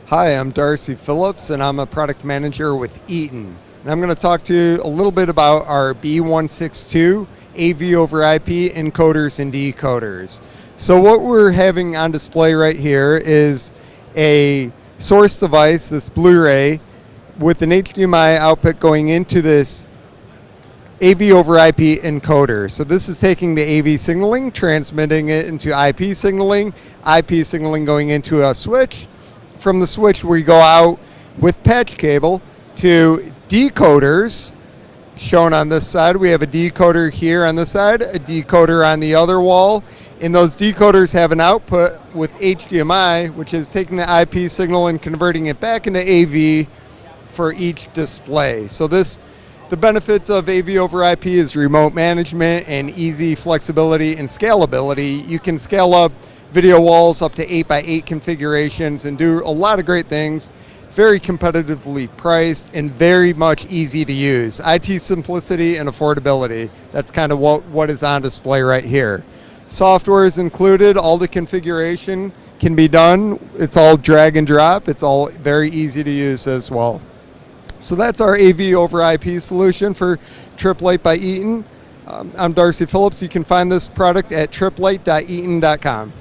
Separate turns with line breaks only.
Hi, I'm Darcy Phillips, and I'm a product manager with Eaton. And I'm going to talk to you a little bit about our B162 AVOverIP encoders and decoders. So what we're having on display right here is a source device, this Blu-ray, with an HDMI output going into this AVOverIP encoder. So this is taking the AV signaling, transmitting it into IP signaling going into a switch. From the switch, we go out with patch cable to decoders, shown on this side. We have a decoder here on this side, a decoder on the other wall, and those decoders have an output with HDMI, which is taking the IP signal and converting it back into AV for each display. So the benefits of AVOverIP is remote management and easy flexibility and scalability. You can scale up video walls up to 8x8 configurations and do a lot of great things. Very competitively priced and very much easy to use. IT simplicity and affordability. That's kind of what is on display right here. Software is included. All the configuration can be done. It's all drag and drop. It's all very easy to use as well. So that's our AVOverIP solution for Tripp Lite by Eaton. I'm Darcy Phillips. You can find this product at tripplite.eaton.com.